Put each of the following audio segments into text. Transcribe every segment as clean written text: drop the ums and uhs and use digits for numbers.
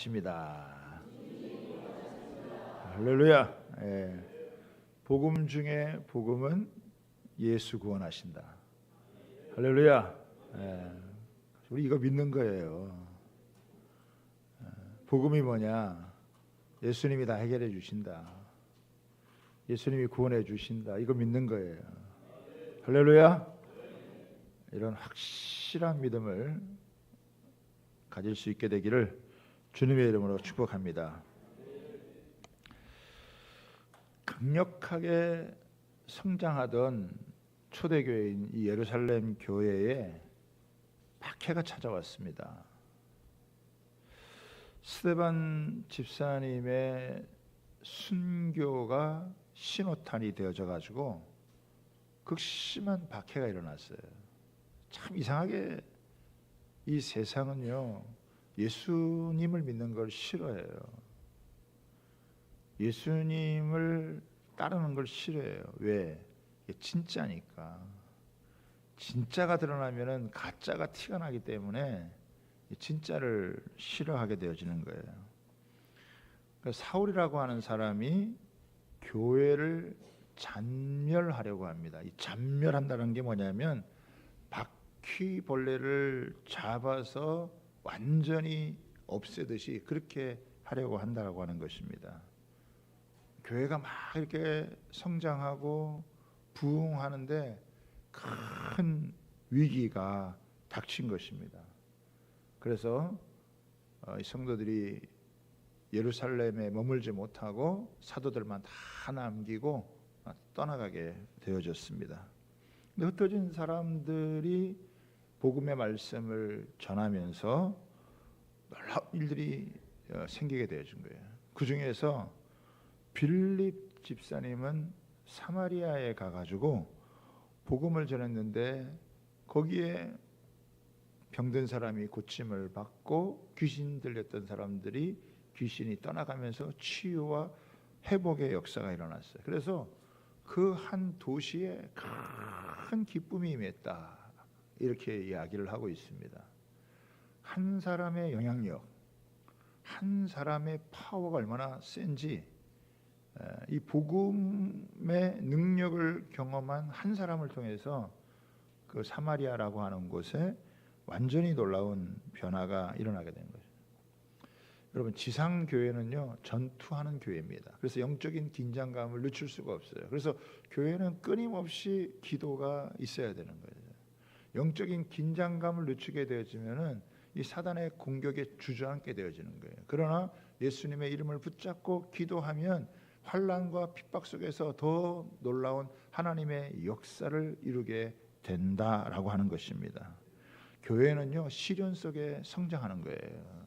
입니다. 할렐루야. 예. 복음 중에 복음은 예수 구원하신다. 할렐루야. 예. 우리 이거 믿는 거예요. 복음이 뭐냐? 예수님이 다 해결해 주신다. 예수님이 구원해 주신다. 이거 믿는 거예요. 할렐루야. 이런 확실한 믿음을 가질 수 있게 되기를 주님의 이름으로 축복합니다. 강력하게 성장하던 초대교회인 이 예루살렘 교회에 박해가 찾아왔습니다. 스데반 집사님의 순교가 신호탄이 되어져 가지고 극심한 박해가 일어났어요. 참 이상하게 이 세상은요, 예수님을 믿는 걸 싫어해요. 예수님을 따르는 걸 싫어해요. 왜? 이게 진짜니까. 진짜가 드러나면은 가짜가 티가 나기 때문에 진짜를 싫어하게 되어지는 거예요. 그러니까 사울이라고 하는 사람이 교회를 잔멸하려고 합니다. 이 잔멸한다는 게 뭐냐면 바퀴벌레를 잡아서 완전히 없애듯이 그렇게 하려고 한다고 하는 것입니다. 교회가 막 이렇게 성장하고 부흥하는데 큰 위기가 닥친 것입니다. 그래서 이 성도들이 예루살렘에 머물지 못하고 사도들만 다 남기고 떠나가게 되어졌습니다. 근데 흩어진 사람들이 복음의 말씀을 전하면서 놀라운 일들이 생기게 되어진 거예요. 그 중에서 빌립 집사님은 사마리아에 가가지고 복음을 전했는데 거기에 병든 사람이 고침을 받고 귀신 들렸던 사람들이 귀신이 떠나가면서 치유와 회복의 역사가 일어났어요. 그래서 그 한 도시에 큰 기쁨이 임했다. 이렇게 이야기를 하고 있습니다. 한 사람의 영향력, 한 사람의 파워가 얼마나 센지 이 복음의 능력을 경험한 한 사람을 통해서 그 사마리아라고 하는 곳에 완전히 놀라운 변화가 일어나게 된 거죠. 여러분, 지상 교회는요, 전투하는 교회입니다. 그래서 영적인 긴장감을 늦출 수가 없어요. 그래서 교회는 끊임없이 기도가 있어야 되는 거예요. 영적인 긴장감을 늦추게 되어지면은 이 사단의 공격에 주저앉게 되어지는 거예요. 그러나 예수님의 이름을 붙잡고 기도하면 환난과 핍박 속에서 더 놀라운 하나님의 역사를 이루게 된다라고 하는 것입니다. 교회는요, 시련 속에 성장하는 거예요.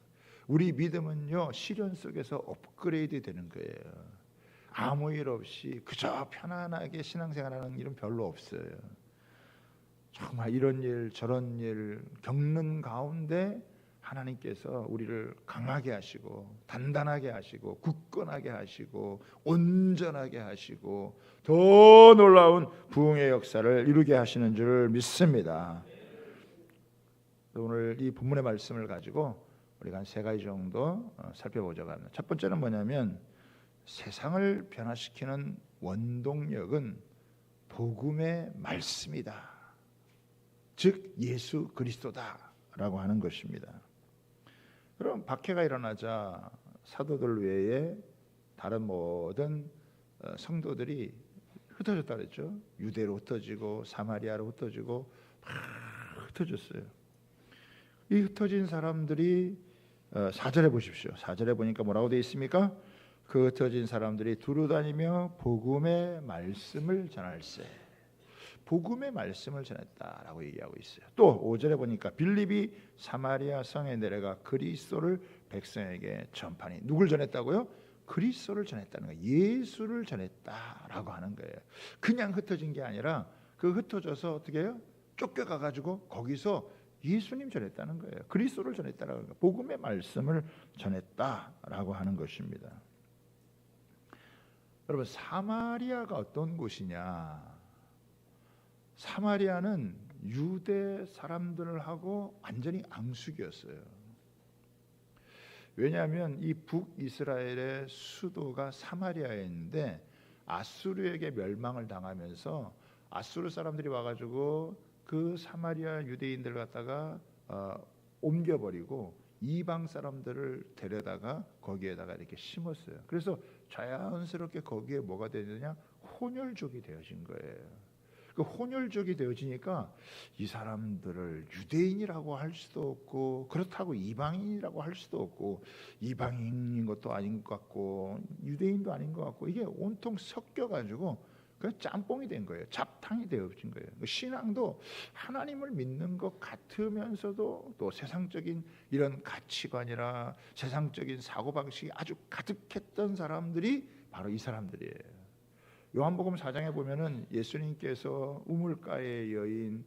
우리 믿음은요, 시련 속에서 업그레이드 되는 거예요. 아무 일 없이 그저 편안하게 신앙생활하는 일은 별로 없어요. 정말 이런 일 저런 일 겪는 가운데 하나님께서 우리를 강하게 하시고 단단하게 하시고 굳건하게 하시고 온전하게 하시고 더 놀라운 부흥의 역사를 이루게 하시는 줄 믿습니다. 오늘 이 본문의 말씀을 가지고 우리가 한 세 가지 정도 살펴보자고 합니다. 첫 번째는 뭐냐면 세상을 변화시키는 원동력은 복음의 말씀이다. 즉 예수 그리스도다라고 하는 것입니다. 그럼 박해가 일어나자 사도들 외에 다른 모든 성도들이 흩어졌다 그랬죠. 유대로 흩어지고 사마리아로 흩어지고 막 흩어졌어요. 이 흩어진 사람들이 4절에 보십시오. 4절에 보니까 뭐라고 되어 있습니까? 그 흩어진 사람들이 두루다니며 복음의 말씀을 전할세. 복음의 말씀을 전했다라고 얘기하고 있어요. 또 5절에 보니까 빌립이 사마리아 성에 내려가 그리스도를 백성에게 전파니. 누굴 전했다고요? 그리스도를 전했다는 거예요. 예수를 전했다라고 하는 거예요. 그냥 흩어진 게 아니라 그 흩어져서 어떻게 해요? 쫓겨가 가지고 거기서 예수님 전했다는 거예요. 그리스도를 전했다라고 하는 거예요. 복음의 말씀을 전했다라고 하는 것입니다. 여러분, 사마리아가 어떤 곳이냐? 사마리아는 유대 사람들하고 완전히 앙숙이었어요. 왜냐하면 이 북이스라엘의 수도가 사마리아에 있는데 아수르에게 멸망을 당하면서 아수르 사람들이 와가지고 그 사마리아 유대인들을 갖다가 옮겨버리고 이방 사람들을 데려다가 거기에다가 이렇게 심었어요. 그래서 자연스럽게 거기에 뭐가 되느냐, 혼혈족이 되어진 거예요. 그 혼혈족이 되어지니까 이 사람들을 유대인이라고 할 수도 없고, 그렇다고 이방인이라고 할 수도 없고, 이방인인 것도 아닌 것 같고 유대인도 아닌 것 같고, 이게 온통 섞여가지고 그 짬뽕이 된 거예요. 잡탕이 되어진 거예요. 신앙도 하나님을 믿는 것 같으면서도 또 세상적인 이런 가치관이나 세상적인 사고방식이 아주 가득했던 사람들이 바로 이 사람들이에요. 요한복음 4장에 보면은 예수님께서 우물가의 여인,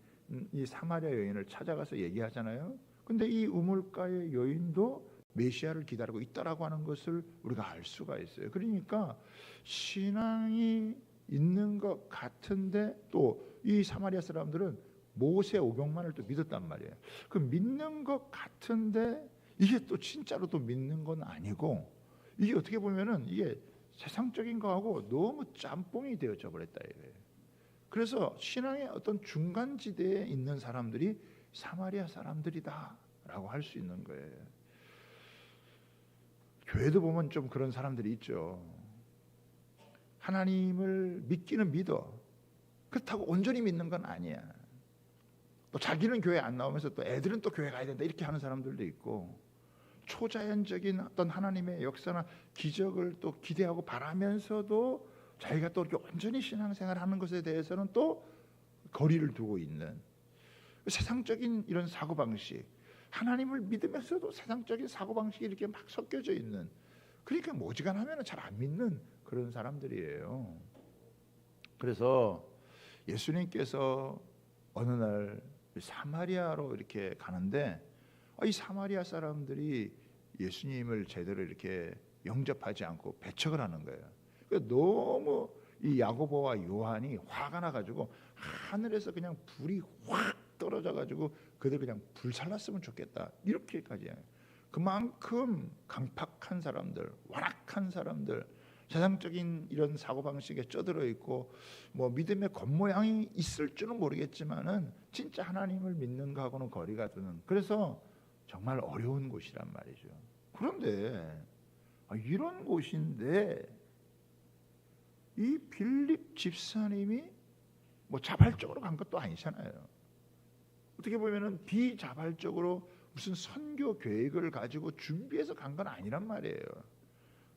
이 사마리아 여인을 찾아가서 얘기하잖아요. 근데 이 우물가의 여인도 메시아를 기다리고 있다라고 하는 것을 우리가 알 수가 있어요. 그러니까 신앙이 있는 것 같은데 또 이 사마리아 사람들은 모세 오병만을 또 믿었단 말이에요. 그 믿는 것 같은데 이게 또 진짜로 또 믿는 건 아니고, 이게 어떻게 보면은 이게 세상적인 거하고 너무 짬뽕이 되어져 버렸다 이거예요. 그래서 신앙의 어떤 중간지대에 있는 사람들이 사마리아 사람들이다라고 할 수 있는 거예요. 교회도 보면 좀 그런 사람들이 있죠. 하나님을 믿기는 믿어. 그렇다고 온전히 믿는 건 아니야. 또 자기는 교회 안 나오면서 또 애들은 또 교회 가야 된다 이렇게 하는 사람들도 있고, 초자연적인 어떤 하나님의 역사나 기적을 또 기대하고 바라면서도 자기가 또 온전히 신앙생활을 하는 것에 대해서는 또 거리를 두고 있는 세상적인 이런 사고방식, 하나님을 믿으면서도 세상적인 사고방식이 이렇게 막 섞여져 있는, 그러니까 모지간하면 잘 안 믿는 그런 사람들이에요. 그래서 예수님께서 어느 날 사마리아로 이렇게 가는데 이 사마리아 사람들이 예수님을 제대로 이렇게 영접하지 않고 배척을 하는 거예요. 너무 이 야고보와 요한이 화가 나가지고 하늘에서 그냥 불이 확 떨어져가지고 그들 그냥 불살랐으면 좋겠다 이렇게까지 해요. 그만큼 강팍한 사람들, 완악한 사람들, 세상적인 이런 사고방식에 쩌들어 있고 뭐 믿음의 겉모양이 있을 줄은 모르겠지만은 진짜 하나님을 믿는 거하고는 거리가 두는, 그래서 정말 어려운 곳이란 말이죠. 그런데 이런 곳인데 이 빌립 집사님이 뭐 자발적으로 간 것도 아니잖아요. 어떻게 보면은 비자발적으로 무슨 선교 계획을 가지고 준비해서 간 건 아니란 말이에요.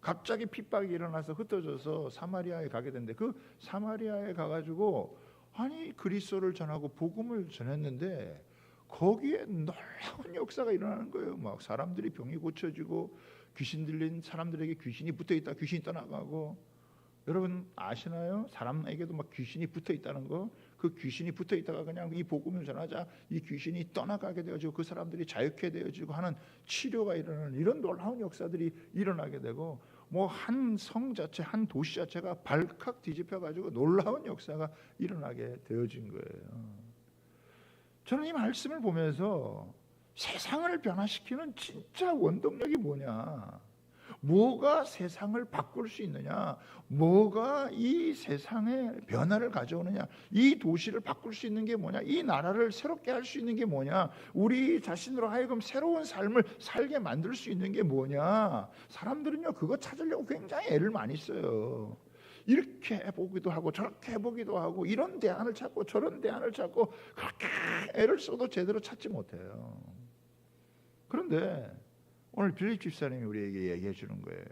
갑자기 핍박이 일어나서 흩어져서 사마리아에 가게 됐는데, 그 사마리아에 가가지고 아니 그리스도를 전하고 복음을 전했는데 거기에 놀라운 역사가 일어나는 거예요. 막 사람들이 병이 고쳐지고 귀신 들린 사람들에게 귀신이 붙어있다 귀신이 떠나가고, 여러분 아시나요? 사람에게도 막 귀신이 붙어있다는 거. 그 귀신이 붙어있다가 그냥 이 복음을 전하자 이 귀신이 떠나가게 되어지고 그 사람들이 자유케 되어지고 하는 치료가 일어나는 이런 놀라운 역사들이 일어나게 되고, 뭐 한 성 자체, 한 도시 자체가 발칵 뒤집혀 가지고 놀라운 역사가 일어나게 되어진 거예요. 저는 이 말씀을 보면서 세상을 변화시키는 진짜 원동력이 뭐냐, 뭐가 세상을 바꿀 수 있느냐, 뭐가 이 세상에 변화를 가져오느냐, 이 도시를 바꿀 수 있는 게 뭐냐, 이 나라를 새롭게 할 수 있는 게 뭐냐, 우리 자신으로 하여금 새로운 삶을 살게 만들 수 있는 게 뭐냐. 사람들은요 그거 찾으려고 굉장히 애를 많이 써요. 이렇게 해보기도 하고 저렇게 해보기도 하고 이런 대안을 찾고 저런 대안을 찾고 그렇게 애를 써도 제대로 찾지 못해요. 그런데 오늘 빌립 집사님이 우리에게 얘기해 주는 거예요.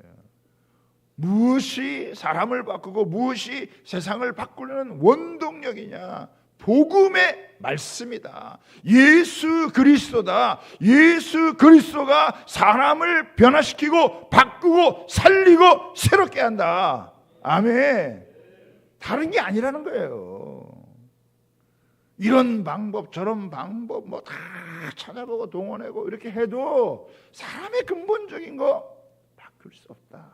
무엇이 사람을 바꾸고 무엇이 세상을 바꾸는 원동력이냐? 복음의 말씀이다. 예수 그리스도다. 예수 그리스도가 사람을 변화시키고 바꾸고 살리고 새롭게 한다. 아멘. 다른 게 아니라는 거예요. 이런 방법 저런 방법 뭐 다 찾아보고 동원하고 이렇게 해도 사람의 근본적인 거 바꿀 수 없다.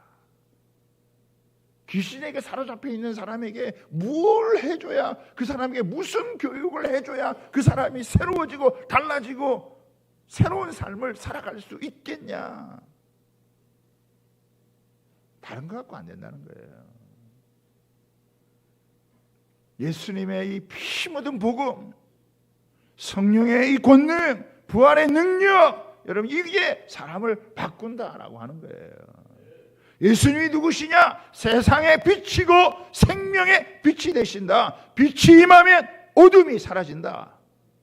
귀신에게 사로잡혀 있는 사람에게 뭘 해줘야, 그 사람에게 무슨 교육을 해줘야 그 사람이 새로워지고 달라지고 새로운 삶을 살아갈 수 있겠냐. 다른 거 갖고 안 된다는 거예요. 예수님의 이 피 묻은 복음, 성령의 이 권능, 부활의 능력, 여러분 이게 사람을 바꾼다라고 하는 거예요. 예수님이 누구시냐? 세상의 빛이고 생명의 빛이 되신다. 빛이 임하면 어둠이 사라진다.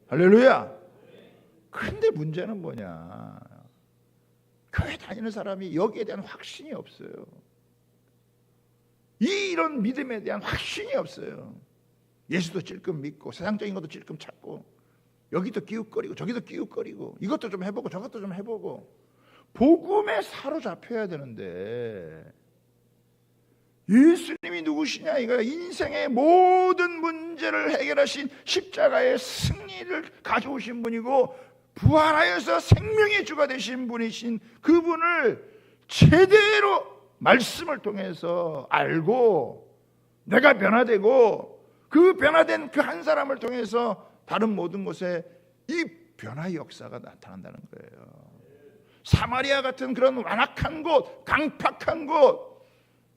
할렐루야. 그런데 문제는 뭐냐? 교회 다니는 사람이 여기에 대한 확신이 없어요. 이런 믿음에 대한 확신이 없어요. 예수도 찔끔 믿고 세상적인 것도 찔끔 찾고 여기도 기웃거리고 저기도 기웃거리고 이것도 좀 해보고 저것도 좀 해보고 복음에 사로잡혀야 되는데 예수님이 누구시냐? 이거 인생의 모든 문제를 해결하신 십자가의 승리를 가져오신 분이고 부활하여서 생명의 주가 되신 분이신 그분을 제대로 말씀을 통해서 알고 내가 변화되고 그 변화된 그 한 사람을 통해서 다른 모든 곳에 이 변화의 역사가 나타난다는 거예요. 사마리아 같은 그런 완악한 곳, 강팍한 곳,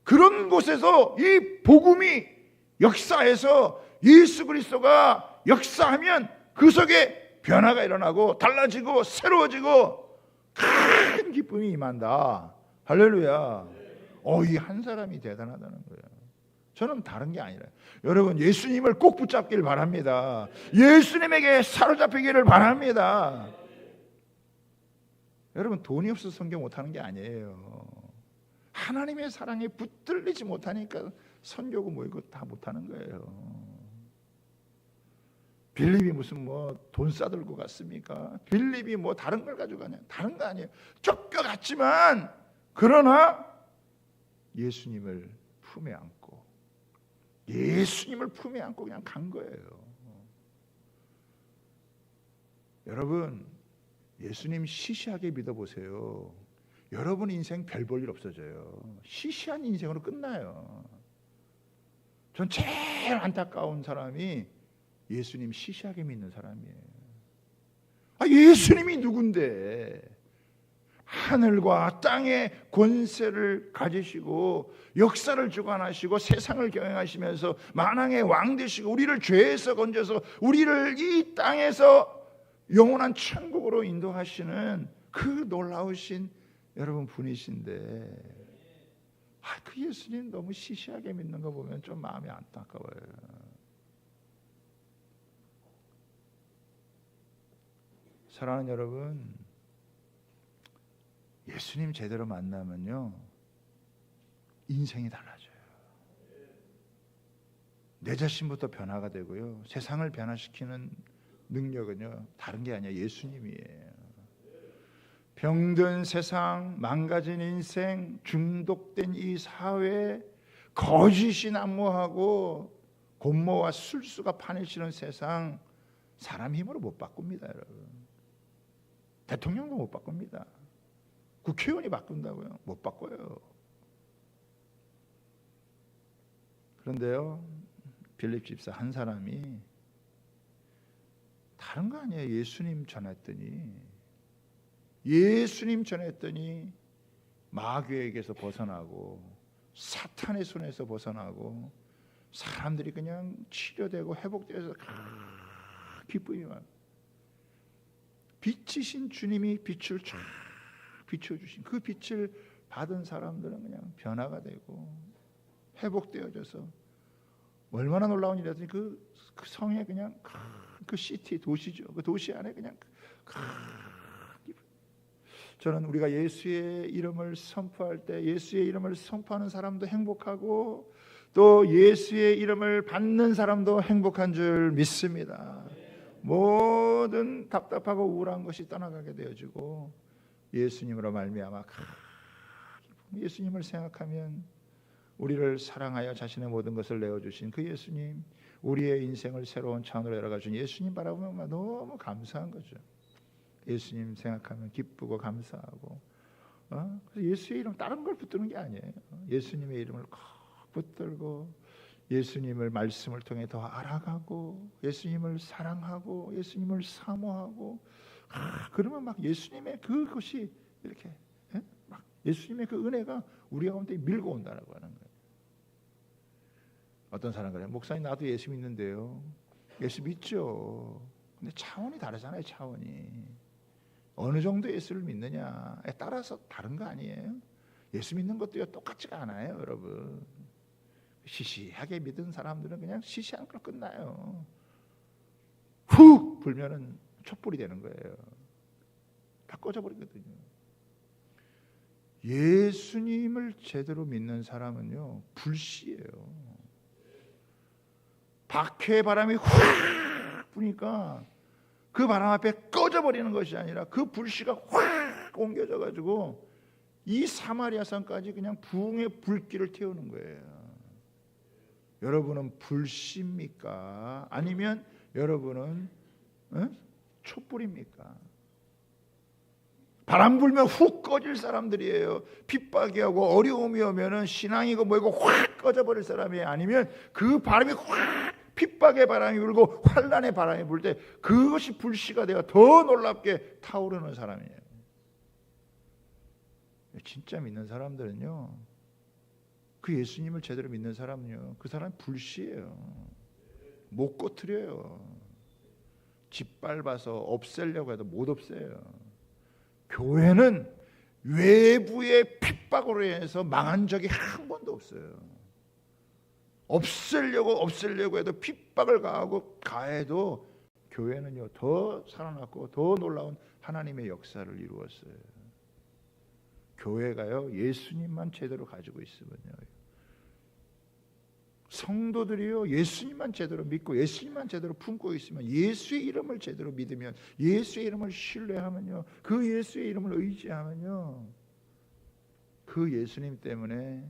그런 곳에서 이 복음이 역사해서 예수 그리스도가 역사하면 그 속에 변화가 일어나고 달라지고 새로워지고 큰 기쁨이 임한다. 할렐루야. 이 한 사람이 대단하다는 거예요. 저는 다른 게 아니라 여러분 예수님을 꼭 붙잡길 바랍니다. 예수님에게 사로잡히기를 바랍니다. 여러분 돈이 없어서 성경 못하는 게 아니에요. 하나님의 사랑에 붙들리지 못하니까 선교고 뭐 이거 다 못하는 거예요. 빌립이 무슨 뭐 돈 싸들고 갔습니까? 빌립이 뭐 다른 걸 가지고 가냐? 다른 거 아니에요. 쫓겨갔지만 그러나 예수님을 품에 안고 예수님을 품에 안고 그냥 간 거예요. 여러분 예수님 시시하게 믿어보세요. 여러분 인생 별 볼 일 없어져요. 시시한 인생으로 끝나요. 전 제일 안타까운 사람이 예수님 시시하게 믿는 사람이에요. 예수님이 누군데 하늘과 땅의 권세를 가지시고 역사를 주관하시고 세상을 경영하시면서 만왕의 왕 되시고 우리를 죄에서 건져서 우리를 이 땅에서 영원한 천국으로 인도하시는 그 놀라우신 여러분 분이신데 그 예수님 너무 시시하게 믿는 거 보면 좀 마음이 안타까워요. 사랑하는 여러분, 예수님 제대로 만나면요 인생이 달라져요. 내 자신부터 변화가 되고요 세상을 변화시키는 능력은요 다른 게 아니라 예수님이에요. 병든 세상, 망가진 인생, 중독된 이 사회, 거짓이 난무하고 공모와 술수가 판을 세상, 사람 힘으로 못 바꿉니다. 여러분 대통령도 못 바꿉니다. 국회의원이 바꾼다고요? 못 바꿔요. 그런데요 빌립 집사 한 사람이 다른 거 아니에요. 예수님 전했더니 마귀에게서 벗어나고 사탄의 손에서 벗어나고 사람들이 그냥 치료되고 회복되어서 기쁨이 많아요. 빛이신 주님이 빛을 쫙 비춰주신 그 빛을 받은 사람들은 그냥 변화가 되고 회복되어져서 얼마나 놀라운 일이었더니 그 성에 그냥 그 시티 도시죠. 그 도시 안에 그냥 저는 우리가 예수의 이름을 선포할 때 예수의 이름을 선포하는 사람도 행복하고 또 예수의 이름을 받는 사람도 행복한 줄 믿습니다. 모든 답답하고 우울한 것이 떠나가게 되어지고 예수님으로 말미암아 예수님을 생각하면 우리를 사랑하여 자신의 모든 것을 내어주신 그 예수님, 우리의 인생을 새로운 차원으로 열어가준 예수님 바라보면 너무 감사한 거죠. 예수님 생각하면 기쁘고 감사하고 그래서 예수의 이름 다른 걸 붙드는 게 아니에요. 예수님의 이름을 꼭 붙들고 예수님을 말씀을 통해 더 알아가고 예수님을 사랑하고 예수님을 사모하고 그러면 막 예수님의 그것이 이렇게 막 예수님의 그 은혜가 우리 가운데 밀고 온다라고 하는 거예요. 어떤 사람 그래요. 목사님 나도 예수 믿는데요. 예수 믿죠. 근데 차원이 다르잖아요. 차원이. 어느 정도 예수를 믿느냐에 따라서 다른 거 아니에요? 예수 믿는 것도요 똑같지가 않아요, 여러분. 시시하게 믿은 사람들은 그냥 시시한 걸 끝나요. 훅 불면은 촛불이 되는 거예요. 다 꺼져버리거든요. 예수님을 제대로 믿는 사람은요 불씨예요. 박해의 바람이 확 부니까 그 바람 앞에 꺼져버리는 것이 아니라 그 불씨가 확 옮겨져 가지고 이 사마리아 산까지 그냥 부흥의 불길을 태우는 거예요. 여러분은 불씨입니까? 아니면 여러분은 촛불입니까? 바람 불면 훅 꺼질 사람들이에요. 핍박이 하고 어려움이 오면은 신앙이고 뭐고 확 꺼져버릴 사람이에요. 아니면 그 바람이 확 핍박의 바람이 불고 환난의 바람이 불 때 그것이 불씨가 되어 더 놀랍게 타오르는 사람이에요. 진짜 믿는 사람들은요, 그 예수님을 제대로 믿는 사람은요, 그 사람은 불씨예요. 못 꺼트려요. 짓밟아서 없애려고 해도 못 없애요. 교회는 외부의 핍박으로 인해서 망한 적이 한 번도 없어요. 없애려고 해도 핍박을 가해도 교회는요 더 살아났고 더 놀라운 하나님의 역사를 이루었어요. 교회가요 예수님만 제대로 가지고 있으면요, 성도들이요 예수님만 제대로 믿고 예수님만 제대로 품고 있으면, 예수의 이름을 제대로 믿으면, 예수의 이름을 신뢰하면요, 그 예수의 이름을 의지하면요, 그 예수님 때문에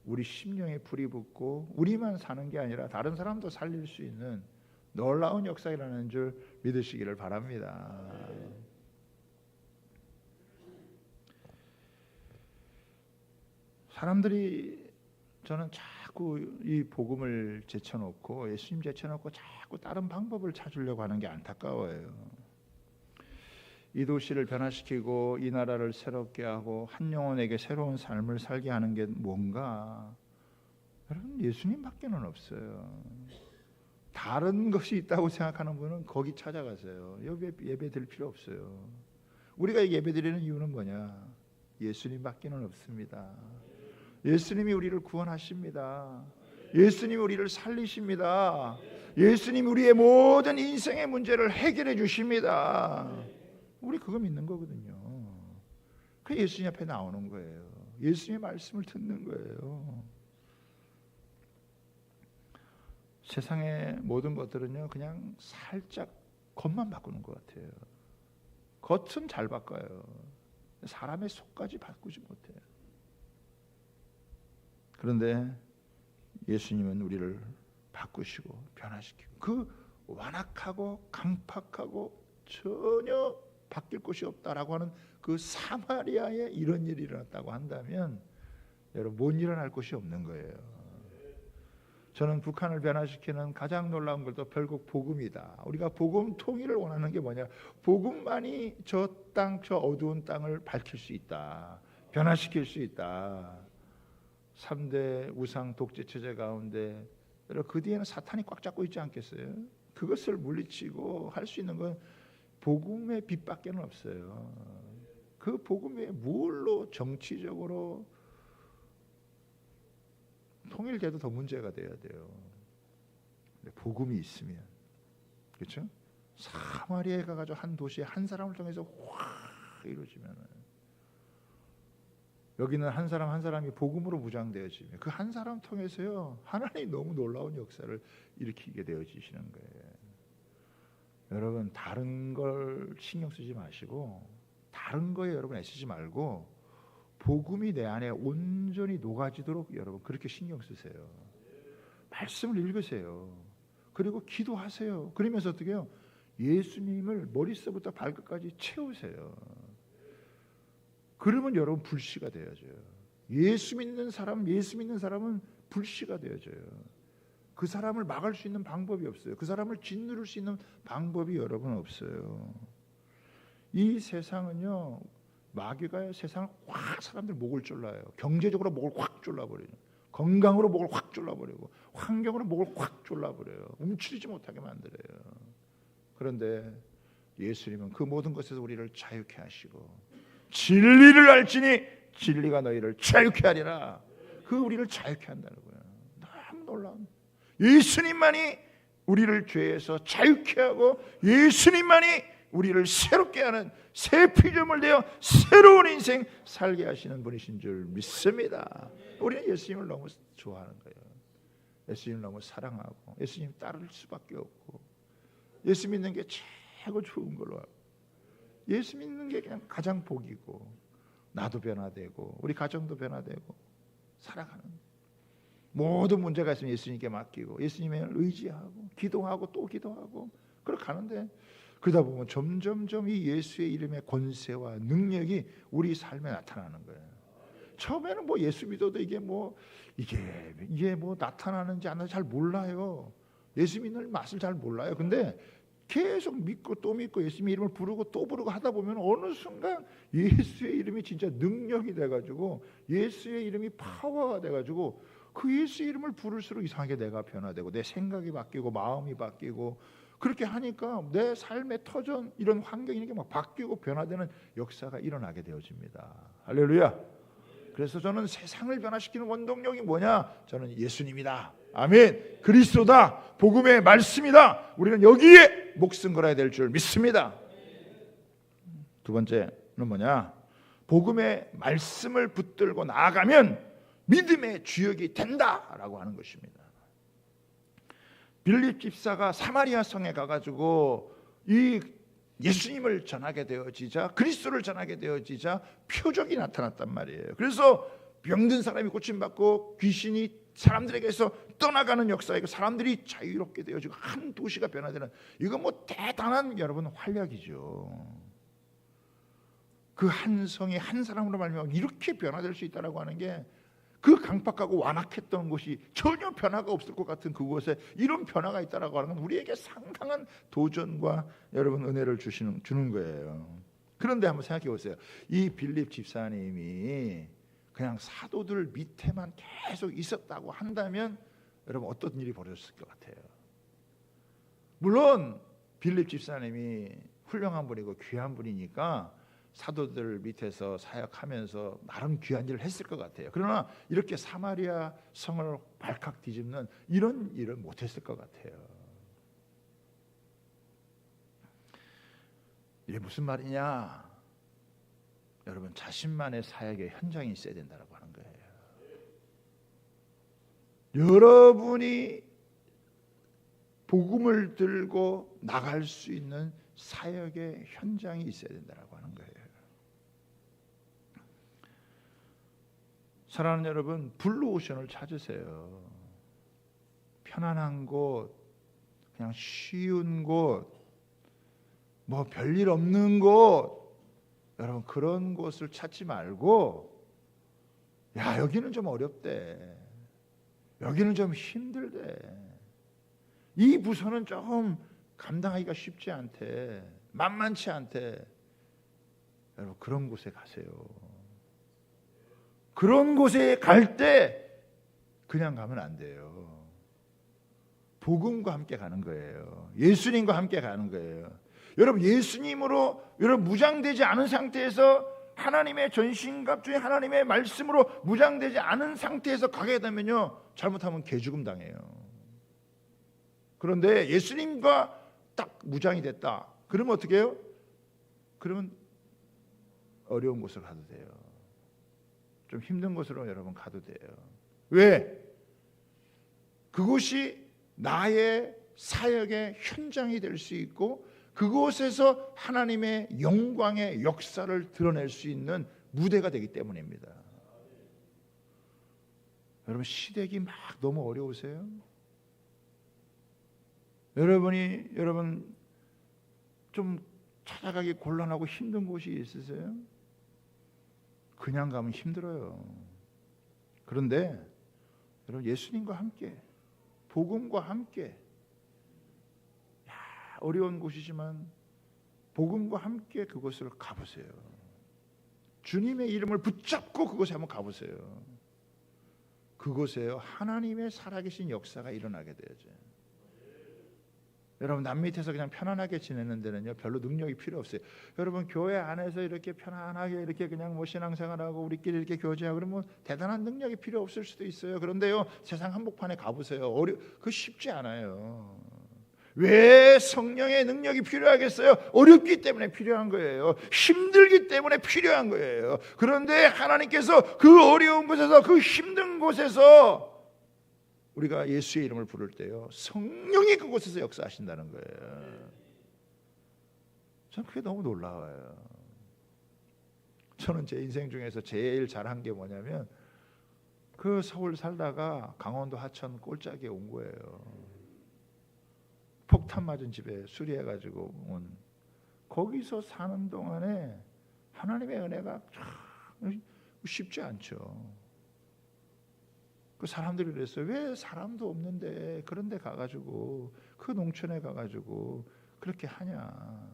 우리 심령에 불이 붙고 우리만 사는 게 아니라 다른 사람도 살릴 수 있는 놀라운 역사라는 줄 믿으시기를 바랍니다. 사람들이 저는 자꾸 이 복음을 제쳐놓고 예수님 제쳐놓고 자꾸 다른 방법을 찾으려고 하는 게 안타까워요. 이 도시를 변화시키고 이 나라를 새롭게 하고 한 영혼에게 새로운 삶을 살게 하는 게 뭔가? 여러분, 예수님밖에는 없어요. 다른 것이 있다고 생각하는 분은 거기 찾아가세요. 예배 드릴 필요 없어요. 우리가 예배 드리는 이유는 뭐냐? 예수님밖에는 없습니다. 예수님이 우리를 구원하십니다. 예수님이 우리를 살리십니다. 예수님이 우리의 모든 인생의 문제를 해결해 주십니다. 우리 그거 믿는 거거든요. 그 예수님 앞에 나오는 거예요. 예수님의 말씀을 듣는 거예요. 세상의 모든 것들은요 그냥 살짝 겉만 바꾸는 것 같아요. 겉은 잘 바꿔요. 사람의 속까지 바꾸지 못해요. 그런데 예수님은 우리를 바꾸시고 변화시키고 그 완악하고 강팍하고 전혀 바뀔 곳이 없다라고 하는 그 사마리아에 이런 일이 일어났다고 한다면 여러분 못 일어날 곳이 없는 거예요. 저는 북한을 변화시키는 가장 놀라운 것도 결국 복음이다. 우리가 복음 통일을 원하는 게 뭐냐? 복음만이 저 땅, 저 어두운 땅을 밝힐 수 있다. 변화시킬 수 있다. 3대 우상 독재 체제 가운데 그 뒤에는 사탄이 꽉 잡고 있지 않겠어요? 그것을 물리치고 할 수 있는 건 복음의 빛밖에 없어요. 그 복음에 뭘로 정치적으로 통일돼도 더 문제가 돼야 돼요. 근데 복음이 있으면, 그렇죠? 사마리아에 가가지고 한 도시에 한 사람을 통해서 확 이루어지면, 여기는 한 사람 한 사람이 복음으로 무장되어지면 그 한 사람 통해서요 하나님이 너무 놀라운 역사를 일으키게 되어지시는 거예요. 여러분 다른 걸 신경 쓰지 마시고 다른 거에 여러분 애쓰지 말고 복음이 내 안에 온전히 녹아지도록 여러분 그렇게 신경 쓰세요. 말씀을 읽으세요. 그리고 기도하세요. 그러면서 어떻게 해요? 예수님을 머릿속부터 발끝까지 채우세요. 그러면 여러분 불씨가 되어져요. 예수 믿는 사람은 불씨가 되어져요. 그 사람을 막을 수 있는 방법이 없어요. 그 사람을 짓누를 수 있는 방법이 여러분 없어요. 이 세상은요 마귀가요 세상을 확 사람들 목을 졸라요. 경제적으로 목을 확 졸라버려요. 건강으로 목을 확 졸라버리고 환경으로 목을 확 졸라버려요. 움츠리지 못하게 만들어요. 그런데 예수님은 그 모든 것에서 우리를 자유케 하시고 진리를 알지니 진리가 너희를 자유케 하리라. 그 우리를 자유케 한다는 거예요. 너무 놀라운 예수님만이 우리를 죄에서 자유케 하고 예수님만이 우리를 새롭게 하는 새 피조물 되어 새로운 인생 살게 하시는 분이신 줄 믿습니다. 우리는 예수님을 너무 좋아하는 거예요. 예수님을 너무 사랑하고 예수님 따를 수밖에 없고 예수 믿는 게 최고 좋은 걸로 알고 예수 믿는 게 그냥 가장 복이고 나도 변화되고 우리 가정도 변화되고 살아가는 모든 문제가 있으면 예수님께 맡기고 예수님을 의지하고 기도하고 또 기도하고 그렇게 가는데 그러다 보면 점점점 이 예수의 이름의 권세와 능력이 우리 삶에 나타나는 거예요. 처음에는 뭐 예수 믿어도 이게 뭐 나타나는지 안 나는지 잘 몰라요. 예수 믿는 맛을 잘 몰라요. 근데 계속 믿고 또 믿고 예수님의 이름을 부르고 또 부르고 하다 보면 어느 순간 예수의 이름이 진짜 능력이 돼가지고 예수의 이름이 파워가 돼가지고 그 예수의 이름을 부를수록 이상하게 내가 변화되고 내 생각이 바뀌고 마음이 바뀌고 그렇게 하니까 내 삶의 터전 이런 환경이 이렇게 막 바뀌고 변화되는 역사가 일어나게 되어집니다. 할렐루야. 그래서 저는 세상을 변화시키는 원동력이 뭐냐? 저는 예수님이다. 아멘. 그리스도다. 복음의 말씀이다. 우리는 여기에 목숨 걸어야 될 줄 믿습니다. 두 번째는 뭐냐? 복음의 말씀을 붙들고 나아가면 믿음의 주역이 된다라고 하는 것입니다. 빌립 집사가 사마리아 성에 가가지고 이 예수님을 전하게 되어지자 그리스도를 전하게 되어지자 표적이 나타났단 말이에요. 그래서 병든 사람이 고침받고 귀신이 사람들에게서 떠나가는 역사이고 사람들이 자유롭게 되어지고 한 도시가 변화되는 이거 뭐 대단한 여러분 활약이죠. 그 한 성이 한 사람으로 말미암아 이렇게 변화될 수 있다라고 하는 게 그 강팍하고 완악했던 곳이 전혀 변화가 없을 것 같은 그곳에 이런 변화가 있다라고 하는 건 우리에게 상당한 도전과 여러분 은혜를 주는 거예요. 그런데 한번 생각해 보세요. 이 빌립 집사님이 그냥 사도들 밑에만 계속 있었다고 한다면 여러분 어떤 일이 벌어졌을 것 같아요? 물론 빌립 집사님이 훌륭한 분이고 귀한 분이니까 사도들 밑에서 사역하면서 나름 귀한 일을 했을 것 같아요. 그러나 이렇게 사마리아 성을 발칵 뒤집는 이런 일을 못했을 것 같아요. 이게 무슨 말이냐? 여러분 자신만의 사역의 현장이 있어야 된다고 하는 거예요. 여러분이 복음을 들고 나갈 수 있는 사역의 현장이 있어야 된다고 하는 거예요. 사랑하는 여러분, 블루오션을 찾으세요. 편안한 곳, 그냥 쉬운 곳, 뭐 별일 없는 곳, 여러분 그런 곳을 찾지 말고 야 여기는 좀 어렵대, 여기는 좀 힘들대, 이 부서는 조금 감당하기가 쉽지 않대, 만만치 않대. 여러분 그런 곳에 가세요. 그런 곳에 갈 때 그냥 가면 안 돼요. 복음과 함께 가는 거예요. 예수님과 함께 가는 거예요. 여러분 예수님으로 여러분 무장되지 않은 상태에서 하나님의 전신갑주의 하나님의 말씀으로 무장되지 않은 상태에서 가게 되면요 잘못하면 개죽음 당해요. 그런데 예수님과 딱 무장이 됐다. 그러면 어떻게 해요? 그러면 어려운 곳을 가도 돼요. 좀 힘든 곳으로 여러분 가도 돼요. 왜? 그곳이 나의 사역의 현장이 될 수 있고 그곳에서 하나님의 영광의 역사를 드러낼 수 있는 무대가 되기 때문입니다. 여러분 시댁이 막 너무 어려우세요? 여러분 좀 찾아가기 곤란하고 힘든 곳이 있으세요? 그냥 가면 힘들어요. 그런데 여러분 예수님과 함께 복음과 함께 어려운 곳이지만 복음과 함께 그곳을 가보세요. 주님의 이름을 붙잡고 그곳에 한번 가보세요. 그곳에 하나님의 살아계신 역사가 일어나게 되죠. 여러분 남 밑에서 그냥 편안하게 지내는 데는요 별로 능력이 필요 없어요. 여러분 교회 안에서 이렇게 편안하게 이렇게 그냥 뭐 신앙생활하고 우리끼리 이렇게 교제하고 그러면 대단한 능력이 필요 없을 수도 있어요. 그런데요 세상 한복판에 가보세요. 그 쉽지 않아요. 왜 성령의 능력이 필요하겠어요? 어렵기 때문에 필요한 거예요. 힘들기 때문에 필요한 거예요. 그런데 하나님께서 그 어려운 곳에서 그 힘든 곳에서 우리가 예수의 이름을 부를 때요 성령이 그곳에서 역사하신다는 거예요. 전 그게 너무 놀라워요. 저는 제 인생 중에서 제일 잘한 게 뭐냐면 그 서울 살다가 강원도 하천 꼴짝에 온 거예요. 폭탄 맞은 집에 수리해가지고 온 거기서 사는 동안에 하나님의 은혜가 참 쉽지 않죠. 그 사람들이 그랬어요. 왜 사람도 없는데 그런데 가가지고 그 농촌에 가가지고 그렇게 하냐.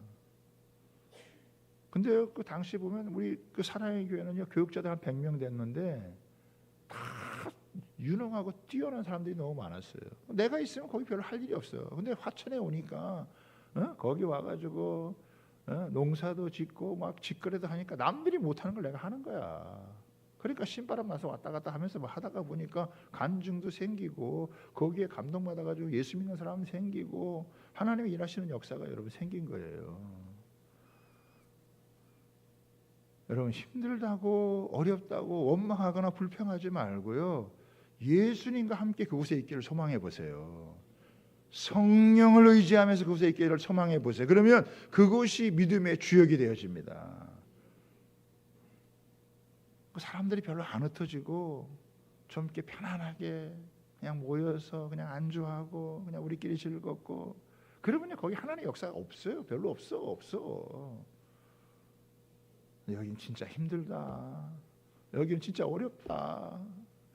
근데 그 당시 보면 우리 그 사랑의 교회는요 교육자들 한 100명 됐는데 다 유능하고 뛰어난 사람들이 너무 많았어요. 내가 있으면 거기 별로 할 일이 없어요. 근데 화천에 오니까 거기 와가지고 농사도 짓고 막 직거래도 하니까 남들이 못하는 걸 내가 하는 거야. 그러니까 신바람 나서 왔다 갔다 하면서 뭐 하다가 보니까 간증도 생기고 거기에 감동받아가지고 예수 믿는 사람 생기고 하나님이 일하시는 역사가 여러분 생긴 거예요. 여러분 힘들다고 어렵다고 원망하거나 불평하지 말고요. 예수님과 함께 그곳에 있기를 소망해 보세요. 성령을 의지하면서 그곳에 있기를 소망해 보세요. 그러면 그곳이 믿음의 주역이 되어집니다. 사람들이 별로 안 흩어지고 좀 이렇게 편안하게 그냥 모여서 그냥 안주하고 그냥 우리끼리 즐겁고 그러면 거기 하나님의 역사가 없어요. 별로 없어. 여긴 진짜 힘들다. 여기는 진짜 어렵다.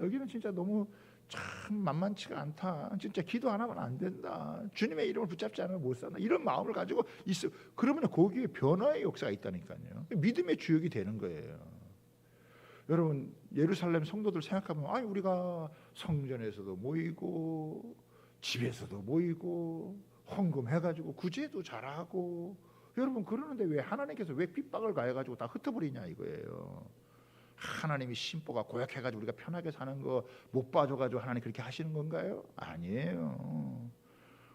여기는 진짜 너무 참 만만치가 않다. 진짜 기도 안 하면 안 된다. 주님의 이름을 붙잡지 않으면 못 산다. 이런 마음을 가지고 있어. 그러면 거기에 변화의 역사가 있다니까요. 믿음의 주역이 되는 거예요. 여러분 예루살렘 성도들 생각하면 아니 우리가 성전에서도 모이고 집에서도 모이고 헌금해가지고 구제도 잘하고 여러분 그러는데 왜 하나님께서 왜 핍박을 가해가지고 다 흩어버리냐 이거예요. 하나님이 심보가 고약해가지고 우리가 편하게 사는 거 못 봐줘가지고 하나님 그렇게 하시는 건가요? 아니에요.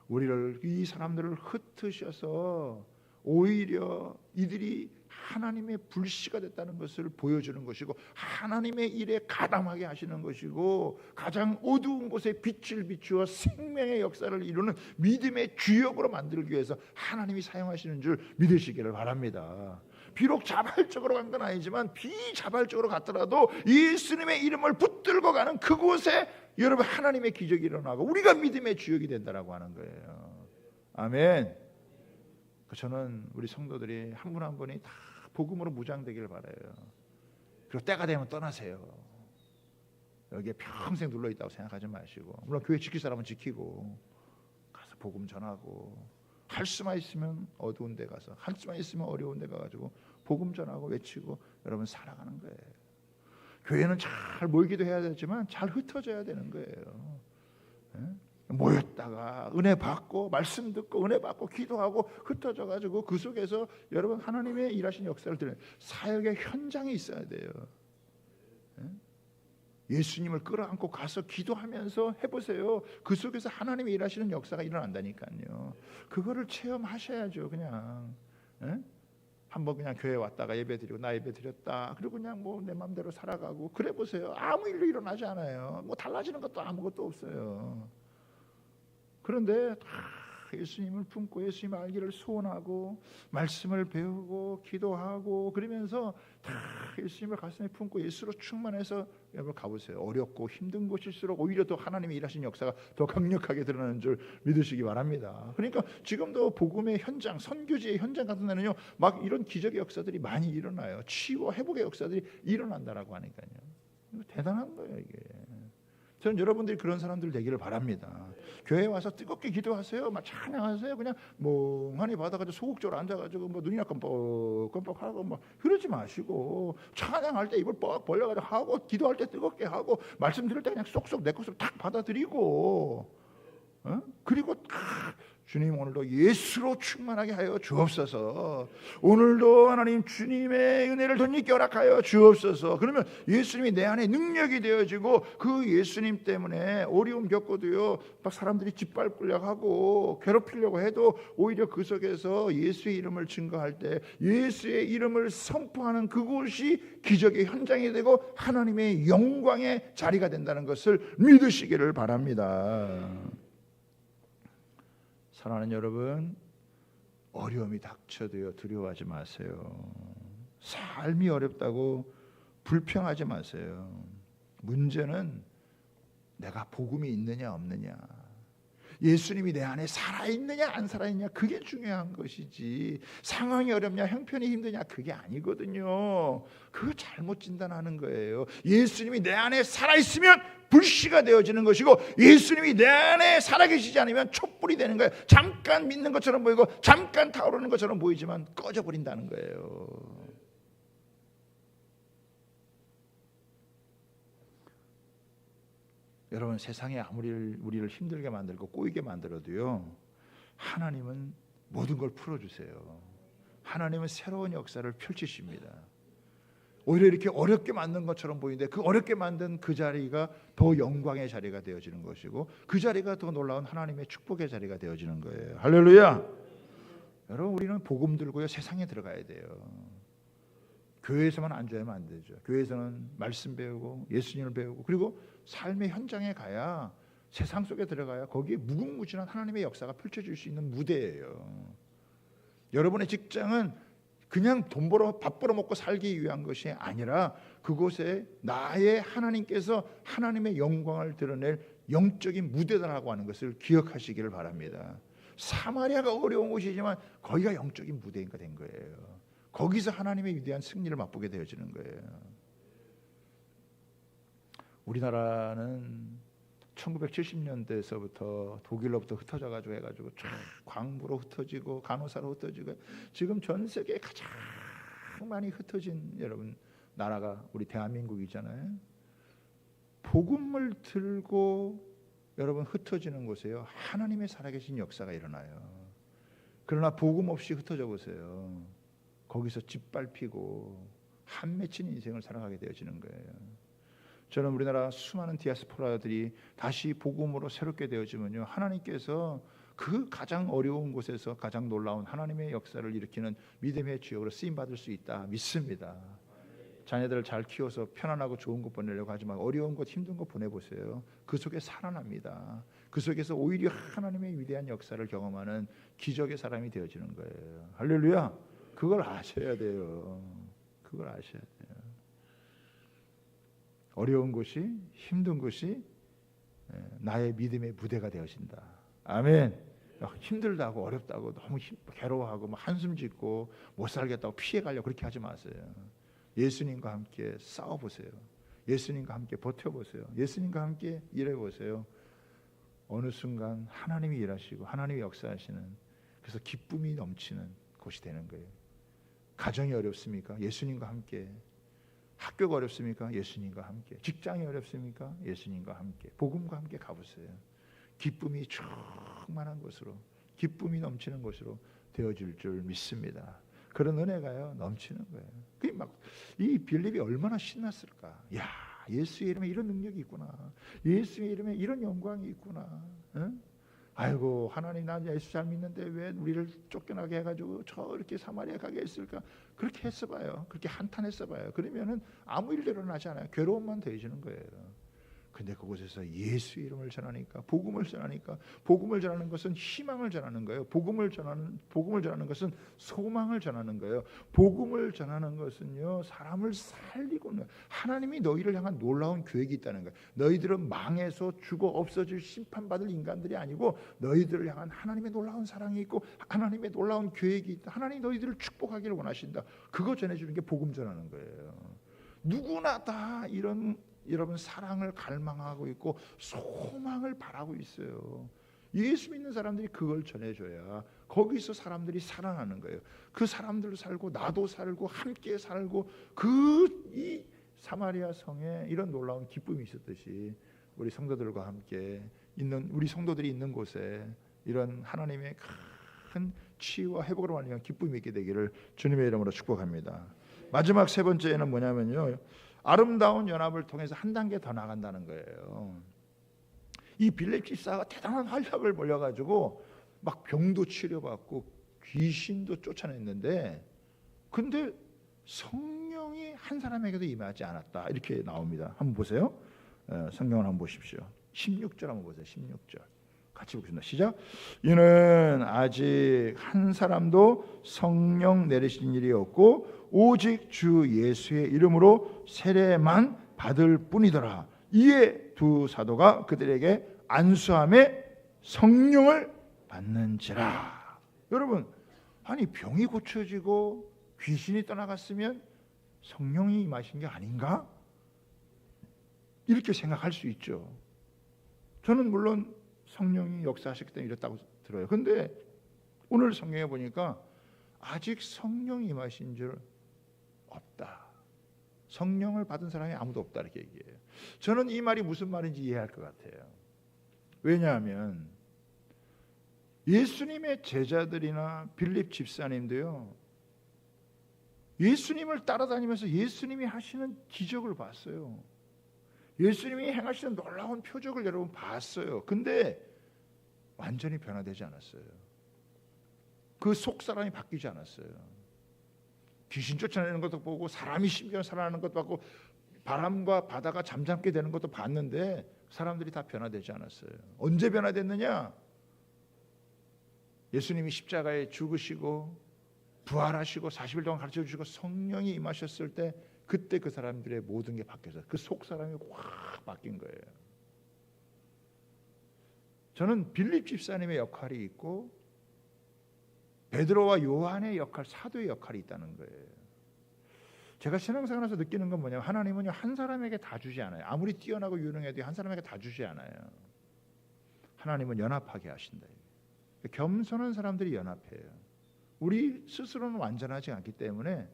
우리를 이 사람들을 흩으셔서 오히려 이들이 하나님의 불씨가 됐다는 것을 보여주는 것이고 하나님의 일에 가담하게 하시는 것이고 가장 어두운 곳에 빛을 비추어 생명의 역사를 이루는 믿음의 주역으로 만들기 위해서 하나님이 사용하시는 줄 믿으시기를 바랍니다. 비록 자발적으로 간 건 아니지만 비자발적으로 갔더라도 예수님의 이름을 붙들고 가는 그곳에 여러분 하나님의 기적이 일어나고 우리가 믿음의 주역이 된다라고 하는 거예요. 아멘. 저는 우리 성도들이 한 분 한 분이 다 복음으로 무장되기를 바라요. 그리고 때가 되면 떠나세요. 여기에 평생 눌러 있다고 생각하지 마시고 물론 교회 지킬 사람은 지키고 가서 복음 전하고 할 수만 있으면 어두운 데 가서 할 수만 있으면 어려운 데 가가지고 복음 전하고 외치고 여러분 살아가는 거예요. 교회는 잘 모이기도 해야 되지만 잘 흩어져야 되는 거예요. 모였다가 은혜 받고 말씀 듣고 은혜 받고 기도하고 흩어져 가지고 그 속에서 여러분 하나님의 일하신 역사를 들으는 사역의 현장이 있어야 돼요. 예수님을 끌어안고 가서 기도하면서 해보세요. 그 속에서 하나님이 일하시는 역사가 일어난다니까요. 그거를 체험하셔야죠. 그냥 한번 그냥 교회 왔다가 예배드리고 나 예배드렸다 그리고 그냥 뭐 내 마음대로 살아가고 그래 보세요. 아무 일도 일어나지 않아요. 뭐 달라지는 것도 아무것도 없어요. 그런데 다 예수님을 품고 예수님 알기를 소원하고 말씀을 배우고 기도하고 그러면서 다 예수님을 가슴에 품고 예수로 충만해서 여러분 가보세요. 어렵고 힘든 곳일수록 오히려 더 하나님이 일하신 역사가 더 강력하게 드러나는 줄 믿으시기 바랍니다. 그러니까 지금도 복음의 현장, 선교지의 현장 같은 데는요 막 이런 기적의 역사들이 많이 일어나요. 치유와 회복의 역사들이 일어난다라고 하니까요. 대단한 거예요 이게. 저는 여러분들이 그런 사람들 되기를 바랍니다. 교회에 와서 뜨겁게 기도하세요, 막 찬양하세요. 그냥 멍하니 받아가지고 소극적으로 앉아가지고 뭐 눈이나 껌뻑껌뻑하고 뭐 그러지 마시고, 찬양할 때 입을 뻑 벌려가지고 하고, 기도할 때 뜨겁게 하고, 말씀 들을 때 그냥 쏙쏙 내 것으로 탁 받아들이고, 그리고 주님 오늘도 예수로 충만하게 하여 주옵소서. 오늘도 하나님 주님의 은혜를 덧입게 허락하여 주옵소서. 그러면 예수님이 내 안에 능력이 되어지고, 그 예수님 때문에 어려움 겪어도요, 막 사람들이 짓밟으려고 하고 괴롭히려고 해도 오히려 그 속에서 예수의 이름을 증거할 때, 예수의 이름을 선포하는 그곳이 기적의 현장이 되고 하나님의 영광의 자리가 된다는 것을 믿으시기를 바랍니다. 사랑하는 여러분, 어려움이 닥쳐도요 두려워하지 마세요. 삶이 어렵다고 불평하지 마세요. 문제는 내가 복음이 있느냐 없느냐, 예수님이 내 안에 살아있느냐 안 살아있느냐, 그게 중요한 것이지, 상황이 어렵냐 형편이 힘드냐 그게 아니거든요. 그거 잘못 진단하는 거예요. 예수님이 내 안에 살아있으면 불씨가 되어지는 것이고, 예수님이 내 안에 살아계시지 않으면 촛불이 되는 거예요. 잠깐 믿는 것처럼 보이고 잠깐 타오르는 것처럼 보이지만 꺼져버린다는 거예요. 여러분, 세상에 아무리 우리를 힘들게 만들고 꼬이게 만들어도요, 하나님은 모든 걸 풀어주세요. 하나님은 새로운 역사를 펼치십니다. 오히려 이렇게 어렵게 만든 것처럼 보이는데, 그 어렵게 만든 그 자리가 더 영광의 자리가 되어지는 것이고, 그 자리가 더 놀라운 하나님의 축복의 자리가 되어지는 거예요. 할렐루야. 여러분, 우리는 복음 들고요 세상에 들어가야 돼요. 교회에서만 앉아야만 안 되죠. 교회에서는 말씀 배우고 예수님을 배우고, 그리고 삶의 현장에 가야, 세상 속에 들어가야 거기에 무궁무진한 하나님의 역사가 펼쳐질 수 있는 무대예요. 여러분의 직장은 그냥 돈 벌어 밥 벌어 먹고 살기 위한 것이 아니라, 그곳에 나의 하나님께서 하나님의 영광을 드러낼 영적인 무대다라고 하는 것을 기억하시기를 바랍니다. 사마리아가 어려운 곳이지만 거기가 영적인 무대가 된 거예요. 거기서 하나님의 위대한 승리를 맛보게 되어지는 거예요. 우리나라는 1970년대에서부터 독일로부터 흩어져 가지고 해가지고 쫙 광부로 흩어지고 간호사로 흩어지고, 지금 전 세계에 가장 많이 흩어진 여러분 나라가 우리 대한민국이잖아요. 복음을 들고 여러분 흩어지는 곳에요, 하나님의 살아계신 역사가 일어나요. 그러나 복음 없이 흩어져 보세요. 거기서 짓밟히고 한 맺힌 인생을 살아가게 되어지는 거예요. 저는 우리나라 수많은 디아스포라들이 다시 복음으로 새롭게 되어지면요, 하나님께서 그 가장 어려운 곳에서 가장 놀라운 하나님의 역사를 일으키는 믿음의 주역으로 쓰임받을 수 있다 믿습니다. 자녀들을 잘 키워서 편안하고 좋은 곳 보내려고 하지 말고 어려운 곳, 힘든 곳 보내보세요. 그 속에 살아납니다. 그 속에서 오히려 하나님의 위대한 역사를 경험하는 기적의 사람이 되어지는 거예요. 할렐루야. 그걸 아셔야 돼요. 그걸 아셔야 돼요. 어려운 곳이, 힘든 곳이 나의 믿음의 무대가 되어진다. 아멘. 힘들다고 어렵다고 너무 괴로워하고 한숨 짓고 못 살겠다고 피해가려고 그렇게 하지 마세요. 예수님과 함께 싸워보세요. 예수님과 함께 버텨보세요. 예수님과 함께 일해보세요. 어느 순간 하나님이 일하시고 하나님이 역사하시는, 그래서 기쁨이 넘치는 곳이 되는 거예요. 가정이 어렵습니까? 예수님과 함께. 학교가 어렵습니까? 예수님과 함께. 직장이 어렵습니까? 예수님과 함께. 복음과 함께 가보세요. 기쁨이 충만한 것으로, 기쁨이 넘치는 것으로 되어질 줄 믿습니다. 그런 은혜가요 넘치는 거예요. 그 막 이 빌립이 얼마나 신났을까. 야, 예수의 이름에 이런 능력이 있구나. 예수의 이름에 이런 영광이 있구나. 응? 아이고, 하나님, 난 예수 잘 믿는데 왜 우리를 쫓겨나게 해가지고 저렇게 사마리아 가게 했을까. 그렇게 했어봐요. 그렇게 한탄했어봐요. 그러면은 아무 일도 일어나지 않아요. 괴로움만 더해지는 거예요. 근데 그곳에서 예수 이름을 전하니까, 복음을 전하니까, 복음을 전하는 것은 희망을 전하는 거예요. 복음을 전하는 것은 소망을 전하는 거예요. 복음을 전하는 것은요, 사람을 살리고, 하나님이 너희를 향한 놀라운 계획이 있다는 거예요. 너희들은 망해서 죽어 없어질 심판받을 인간들이 아니고, 너희들을 향한 하나님의 놀라운 사랑이 있고 하나님의 놀라운 계획이 있다. 하나님이 너희들을 축복하기를 원하신다. 그거 전해주는 게 복음 전하는 거예요. 누구나 다 이런 여러분 사랑을 갈망하고 있고 소망을 바라고 있어요. 예수 믿는 사람들이 그걸 전해줘야 거기서 사람들이 살아나는 거예요. 그 사람들도 살고 나도 살고 함께 살고 이 사마리아 성에 이런 놀라운 기쁨이 있었듯이 우리 성도들과 함께 있는 우리 성도들이 있는 곳에 이런 하나님의 큰 치유와 회복으로 말미암아 기쁨이 있게 되기를 주님의 이름으로 축복합니다. 마지막 세 번째는 뭐냐면요, 아름다운 연합을 통해서 한 단계 더 나간다는 거예요. 이 빌립 집사가 대단한 활약을 벌여가지고 막 병도 치료받고 귀신도 쫓아냈는데, 근데 성령이 한 사람에게도 임하지 않았다 이렇게 나옵니다. 한번 보세요. 성경을 한번 보십시오. 16절 한번 보세요. 16절 같이 보겠습니다. 시작. 이는 아직 한 사람도 성령 내리신 일이 없고 오직 주 예수의 이름으로 세례만 받을 뿐이더라. 이에 두 사도가 그들에게 안수함에 성령을 받는지라. 여러분, 아니 병이 고쳐지고 귀신이 떠나갔으면 성령이 임하신 게 아닌가? 이렇게 생각할 수 있죠. 저는 물론 성령이 역사하셨기 때문에 이랬다고 들어요. 근데 오늘 성경에 보니까 아직 성령이 임하신 줄 없다. 성령을 받은 사람이 아무도 없다 이렇게 얘기해요. 저는 이 말이 무슨 말인지 이해할 것 같아요. 왜냐하면 예수님의 제자들이나 빌립 집사님도요, 예수님을 따라다니면서 예수님이 하시는 기적을 봤어요. 예수님이 행하시는 놀라운 표적을 여러분 봤어요. 근데 완전히 변화되지 않았어요. 그 속 사람이 바뀌지 않았어요. 귀신 쫓아내는 것도 보고 사람이 심지어 살아나는 것도 봤고 바람과 바다가 잠잠게 되는 것도 봤는데 사람들이 다 변화되지 않았어요. 언제 변화됐느냐? 예수님이 십자가에 죽으시고 부활하시고 40일 동안 가르쳐 주시고 성령이 임하셨을 때 그때 그 사람들의 모든 게 바뀌어서 그 속 사람이 확 바뀐 거예요. 저는 빌립 집사님의 역할이 있고 베드로와 요한의 역할, 사도의 역할이 있다는 거예요. 제가 신앙생활에서 느끼는 건 뭐냐면 하나님은요 한 사람에게 다 주지 않아요. 아무리 뛰어나고 유능해도 한 사람에게 다 주지 않아요. 하나님은 연합하게 하신다. 겸손한 사람들이 연합해요. 우리 스스로는 완전하지 않기 때문에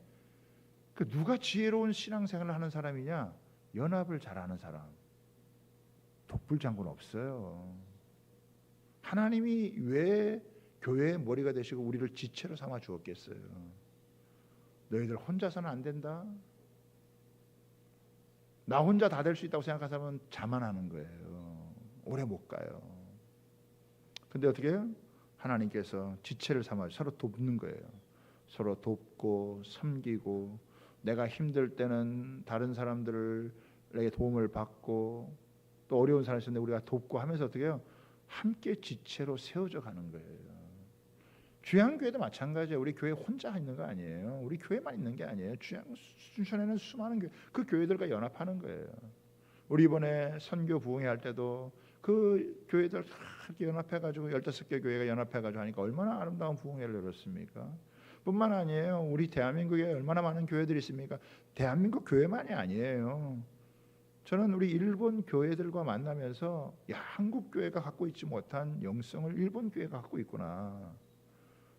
그 누가 지혜로운 신앙생활을 하는 사람이냐? 연합을 잘하는 사람. 독불장군 없어요. 하나님이 왜 교회의 머리가 되시고 우리를 지체로 삼아 주었겠어요? 너희들 혼자서는 안 된다. 나 혼자 다 될 수 있다고 생각하는 사람은 자만하는 거예요. 오래 못 가요. 근데 어떻게 해요? 하나님께서 지체를 삼아 서로 돕는 거예요. 서로 돕고 섬기고 내가 힘들 때는 다른 사람들에게 도움을 받고 또 어려운 사람이 있는데 우리가 돕고 하면서 어떻게 해요? 함께 지체로 세워져 가는 거예요. 주양교회도 마찬가지예요. 우리 교회 혼자 있는 거 아니에요. 우리 교회만 있는 게 아니에요. 주양순천에는 수많은 교회, 그 교회들과 연합하는 거예요. 우리 이번에 선교 부흥회 할 때도 그 교회들 이렇게 연합해가지고 15개 교회가 연합해가지고 하니까 얼마나 아름다운 부흥회를 열었습니까? 뿐만 아니에요. 우리 대한민국에 얼마나 많은 교회들이 있습니까? 대한민국 교회만이 아니에요. 저는 우리 일본 교회들과 만나면서 야, 한국 교회가 갖고 있지 못한 영성을 일본 교회가 갖고 있구나.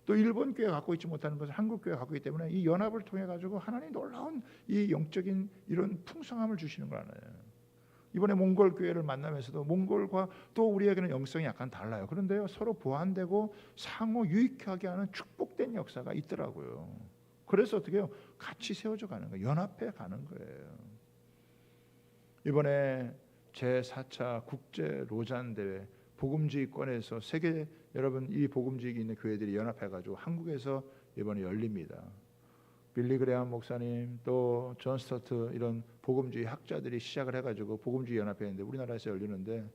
또 일본 교회가 갖고 있지 못하는 것을 한국 교회가 갖고 있기 때문에 이 연합을 통해 가지고 하나님 놀라운 이 영적인 이런 풍성함을 주시는 걸 알아요. 이번에 몽골 교회를 만나면서도 몽골과 또 우리에게는 영성이 약간 달라요. 그런데요 서로 보완되고 상호 유익하게 하는 축복된 역사가 있더라고요. 그래서 어떻게 해요? 같이 세워져 가는 거예요. 연합해 가는 거예요. 이번에 제4차 국제 로잔 대회 복음주의권에서 세계 여러분 이 복음주의 있는 교회들이 연합해가지고 한국에서 이번에 열립니다. 빌리 그레함 목사님 또 존 스토트 이런 복음주의 학자들이 시작을 해가지고 복음주의 연합회인데 우리나라에서 열리는데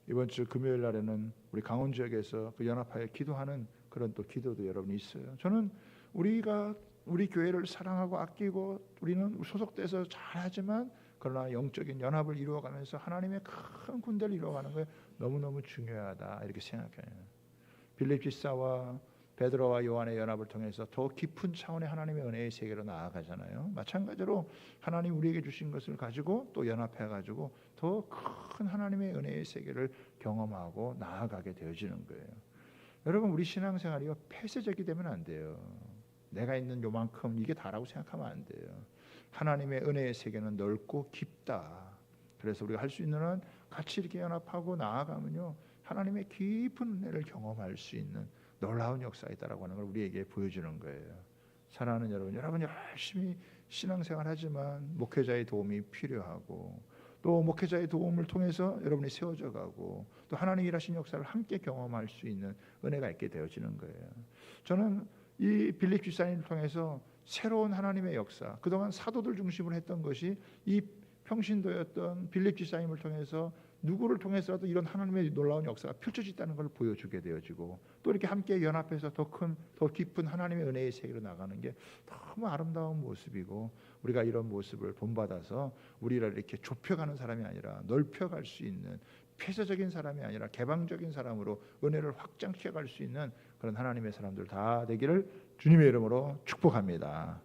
이번 주 금요일 날에는 우리 강원 지역에서 그 연합하여 기도하는 그런 또 기도도 여러분 있어요. 저는 우리가 우리 교회를 사랑하고 아끼고 우리는 소속돼서 잘하지만 그러나 영적인 연합을 이루어가면서 하나님의 큰 군대를 이루어가는 거에 너무너무 중요하다 이렇게 생각해요. 빌립 집사와 베드로와 요한의 연합을 통해서 더 깊은 차원의 하나님의 은혜의 세계로 나아가잖아요. 마찬가지로 하나님 우리에게 주신 것을 가지고 또 연합해 가지고 더 큰 하나님의 은혜의 세계를 경험하고 나아가게 되어지는 거예요. 여러분, 우리 신앙생활이요, 폐쇄적이 되면 안 돼요. 내가 있는 요만큼 이게 다라고 생각하면 안 돼요. 하나님의 은혜의 세계는 넓고 깊다. 그래서 우리가 할 수 있는 한 같이 이렇게 연합하고 나아가면요, 하나님의 깊은 은혜를 경험할 수 있는 놀라운 역사이다라고 하는 걸 우리에게 보여주는 거예요. 사랑하는 여러분, 여러분 열심히 신앙생활하지만 목회자의 도움이 필요하고, 또 목회자의 도움을 통해서 여러분이 세워져 가고, 또 하나님이 일하신 역사를 함께 경험할 수 있는 은혜가 있게 되어지는 거예요. 저는 이 빌립 집사님을 통해서 새로운 하나님의 역사, 그동안 사도들 중심으로 했던 것이 이 평신도였던 빌립 집사님을 통해서 누구를 통해서라도 이런 하나님의 놀라운 역사가 펼쳐진다는 걸 보여주게 되어지고, 또 이렇게 함께 연합해서 더 깊은 하나님의 은혜의 세계로 나가는 게 너무 아름다운 모습이고, 우리가 이런 모습을 본받아서 우리를 이렇게 좁혀가는 사람이 아니라 넓혀갈 수 있는, 폐쇄적인 사람이 아니라 개방적인 사람으로 은혜를 확장시켜 갈 수 있는 그런 하나님의 사람들 다 되기를 주님의 이름으로 축복합니다.